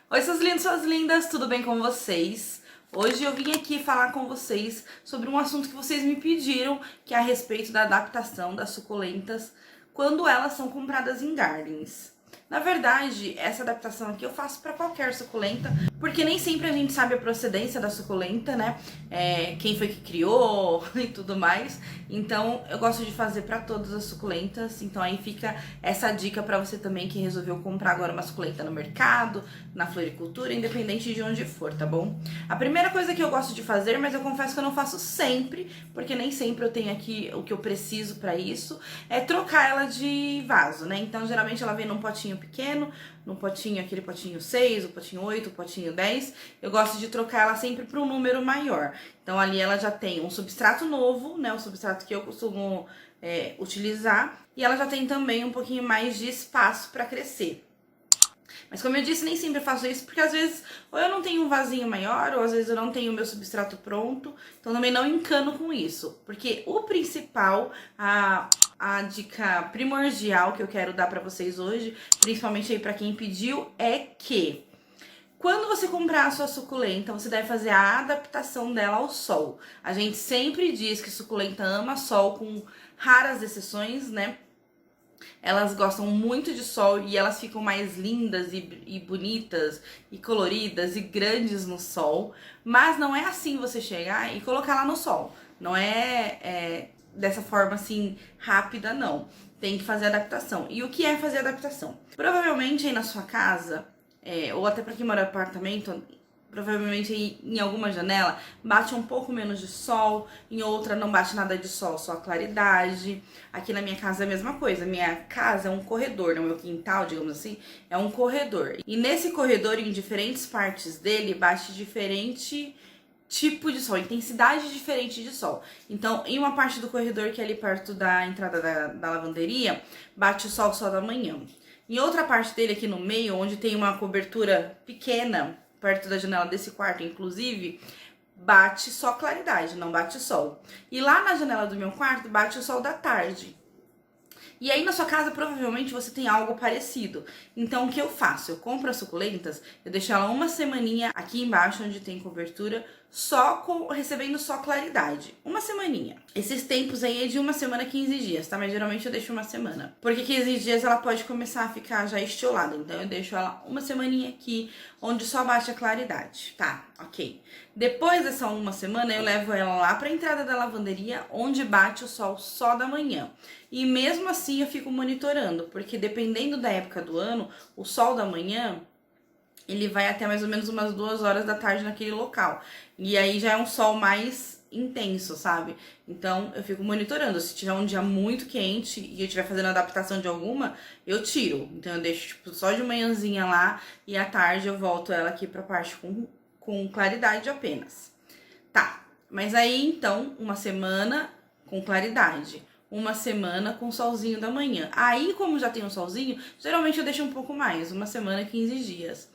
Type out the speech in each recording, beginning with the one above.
Oi, seus lindos, suas lindas, tudo bem com vocês? Hoje eu vim aqui falar com vocês sobre um assunto que vocês me pediram, que é a respeito da adaptação das suculentas quando elas são compradas em gardens. Na verdade, essa adaptação aqui eu faço para qualquer suculenta, porque nem sempre a gente sabe a procedência da suculenta, né? Quem foi que criou e tudo mais. Então, eu gosto de fazer para todas as suculentas. Então, aí fica essa dica para você também que resolveu comprar agora uma suculenta no mercado, na floricultura, independente de onde for, tá bom? A primeira coisa que eu gosto de fazer, mas eu confesso que eu não faço sempre, porque nem sempre eu tenho aqui o que eu preciso para isso, é trocar ela de vaso, né? Então, geralmente ela vem num potinho pequeno, no potinho, aquele potinho 6, o potinho 8, o potinho 10, eu gosto de trocar ela sempre para um número maior. Então ali ela já tem um substrato novo, né, o substrato que eu costumo utilizar, e ela já tem também um pouquinho mais de espaço para crescer. Mas como eu disse, nem sempre eu faço isso, porque às vezes ou eu não tenho um vasinho maior, ou às vezes eu não tenho o meu substrato pronto, então também não encano com isso. Porque o principal, a dica primordial que eu quero dar pra vocês hoje, principalmente aí pra quem pediu, é que quando você comprar a sua suculenta, você deve fazer a adaptação dela ao sol. A gente sempre diz que suculenta ama sol, com raras exceções, né? Elas gostam muito de sol e elas ficam mais lindas e bonitas e coloridas e grandes no sol. Mas não é assim você chegar e colocar lá no sol. Não é dessa forma assim rápida, não. Tem que fazer adaptação. E o que é fazer adaptação? Provavelmente aí na sua casa, ou até para quem mora em apartamento, provavelmente em alguma janela bate um pouco menos de sol, em outra não bate nada de sol, só a claridade. Aqui na minha casa é a mesma coisa. Minha casa é um corredor, no meu quintal, digamos assim, é um corredor. E nesse corredor, em diferentes partes dele, bate diferente tipo de sol, intensidade diferente de sol. Então, em uma parte do corredor, que é ali perto da entrada da lavanderia, bate o sol só da manhã. Em outra parte dele, aqui no meio, onde tem uma cobertura pequena, perto da janela desse quarto, inclusive, bate só claridade, não bate sol. E lá na janela do meu quarto, bate o sol da tarde. E aí na sua casa provavelmente você tem algo parecido. Então o que eu faço? Eu compro as suculentas, eu deixo ela uma semaninha aqui embaixo onde tem cobertura, recebendo só claridade. Uma semaninha. Esses tempos aí é de uma semana a 15 dias, tá? Mas geralmente eu deixo uma semana. Porque 15 dias ela pode começar a ficar já estiolada. Então eu deixo ela uma semaninha aqui, onde só bate a claridade. Tá, ok. Depois dessa uma semana eu levo ela lá pra entrada da lavanderia, onde bate o sol só da manhã. E mesmo assim eu fico monitorando, porque dependendo da época do ano, o sol da manhã ele vai até mais ou menos umas 2 horas da tarde naquele local. E aí já é um sol mais intenso, sabe? Então eu fico monitorando. Se tiver um dia muito quente e eu estiver fazendo adaptação de alguma, eu tiro. Então eu deixo tipo, só de manhãzinha lá e à tarde eu volto ela aqui pra parte com claridade apenas. Tá, mas aí então, uma semana com claridade. Uma semana com solzinho da manhã. Aí, como já tem um solzinho, geralmente eu deixo um pouco mais, uma semana, 15 dias.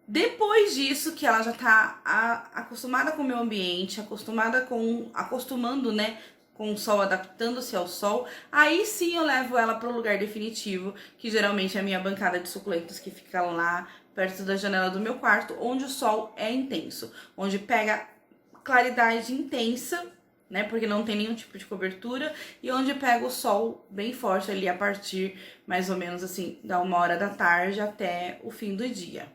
Depois disso, que ela já tá acostumada com o meu ambiente, acostumando, né, com o sol, adaptando-se ao sol, aí sim eu levo ela para o lugar definitivo, que geralmente é a minha bancada de suculentas que fica lá perto da janela do meu quarto, onde o sol é intenso, onde pega claridade intensa, né, porque não tem nenhum tipo de cobertura, e onde pega o sol bem forte ali a partir mais ou menos assim da 1 hora da tarde até o fim do dia.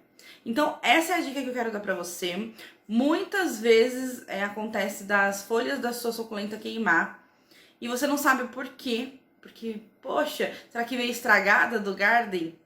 Então essa é a dica que eu quero dar pra você. Muitas vezes acontece das folhas da sua suculenta queimar e você não sabe por quê, porque poxa, será que veio estragada do garden?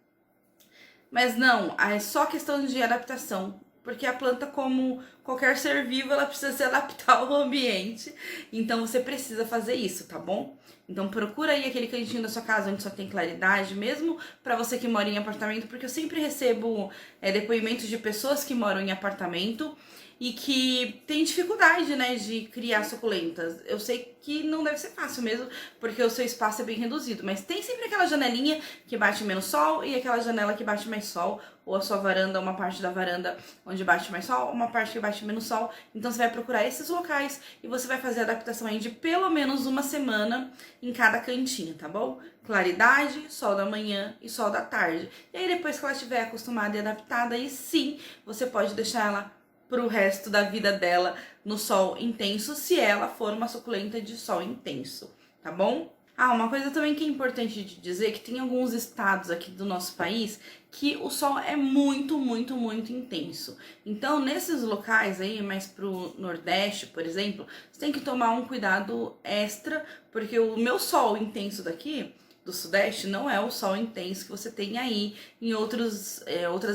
Mas não, é só questão de adaptação. Porque a planta, como qualquer ser vivo, ela precisa se adaptar ao ambiente. Então você precisa fazer isso, tá bom? Então procura aí aquele cantinho da sua casa onde só tem claridade, mesmo pra você que mora em apartamento, porque eu sempre recebo depoimentos de pessoas que moram em apartamento e que tem dificuldade, né, de criar suculentas. Eu sei que não deve ser fácil mesmo, porque o seu espaço é bem reduzido, mas tem sempre aquela janelinha que bate menos sol e aquela janela que bate mais sol, ou a sua varanda, uma parte da varanda onde bate mais sol, uma parte que bate te ver no sol. Então você vai procurar esses locais e você vai fazer a adaptação aí de pelo menos uma semana em cada cantinho, tá bom? Claridade, sol da manhã e sol da tarde. E aí depois que ela estiver acostumada e adaptada, aí sim você pode deixar ela pro resto da vida dela no sol intenso, se ela for uma suculenta de sol intenso, tá bom? Ah, uma coisa também que é importante de dizer é que tem alguns estados aqui do nosso país que o sol é muito, muito, muito intenso. Então, nesses locais aí, mais pro Nordeste, por exemplo, você tem que tomar um cuidado extra, porque o meu sol intenso daqui do Sudeste não é o sol intenso que você tem aí em outras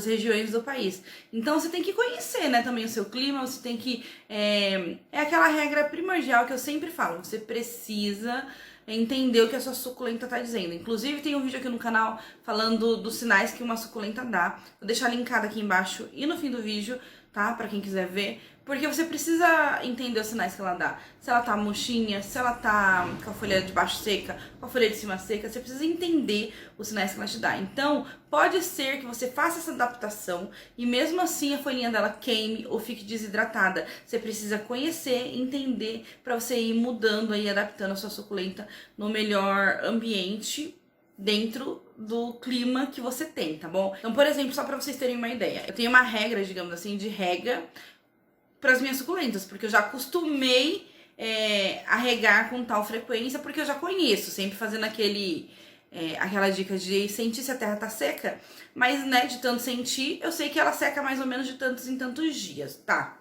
regiões do país. Então você tem que conhecer, né, também o seu clima, você tem que... É aquela regra primordial que eu sempre falo, você precisa entender o que a sua suculenta tá dizendo. Inclusive tem um vídeo aqui no canal falando dos sinais que uma suculenta dá. Vou deixar linkado aqui embaixo e no fim do vídeo, tá? Pra quem quiser ver. Porque você precisa entender os sinais que ela dá. Se ela tá murchinha, se ela tá com a folha de baixo seca, com a folha de cima seca, você precisa entender os sinais que ela te dá. Então, pode ser que você faça essa adaptação e mesmo assim a folhinha dela queime ou fique desidratada. Você precisa conhecer, entender para você ir mudando aí, adaptando a sua suculenta no melhor ambiente dentro do clima que você tem, tá bom? Então, por exemplo, só para vocês terem uma ideia, eu tenho uma regra, digamos assim, de rega para as minhas suculentas, porque eu já acostumei a regar com tal frequência, porque eu já conheço, sempre fazendo aquela dica de sentir se a terra tá seca, mas, né, de tanto sentir, eu sei que ela seca mais ou menos de tantos em tantos dias, tá?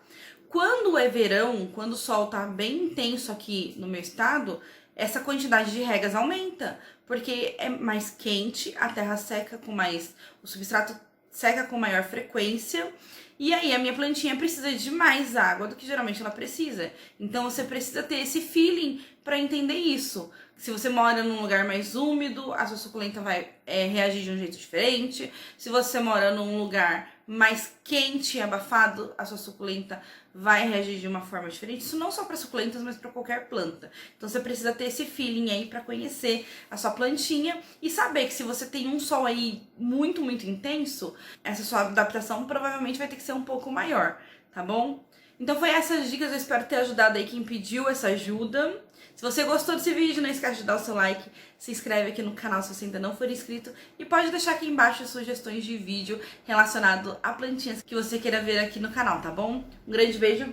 Quando é verão, quando o sol tá bem intenso aqui no meu estado, essa quantidade de regas aumenta, porque é mais quente, a terra seca com mais... o substrato seca com maior frequência, e aí a minha plantinha precisa de mais água do que geralmente ela precisa. Então você precisa ter esse feeling para entender isso. Se você mora num lugar mais úmido, a sua suculenta vai reagir de um jeito diferente. Se você mora num lugar mais quente e abafado, a sua suculenta vai reagir de uma forma diferente. Isso não só para suculentas, mas para qualquer planta. Então você precisa ter esse feeling aí para conhecer a sua plantinha e saber que se você tem um sol aí muito, muito intenso, essa sua adaptação provavelmente vai ter que ser um pouco maior, tá bom? Então foi essas dicas, eu espero ter ajudado aí quem pediu essa ajuda. Se você gostou desse vídeo, não esquece de dar o seu like, se inscreve aqui no canal se você ainda não for inscrito e pode deixar aqui embaixo sugestões de vídeo relacionado a plantinhas que você queira ver aqui no canal, tá bom? Um grande beijo,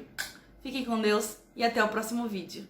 fiquem com Deus e até o próximo vídeo.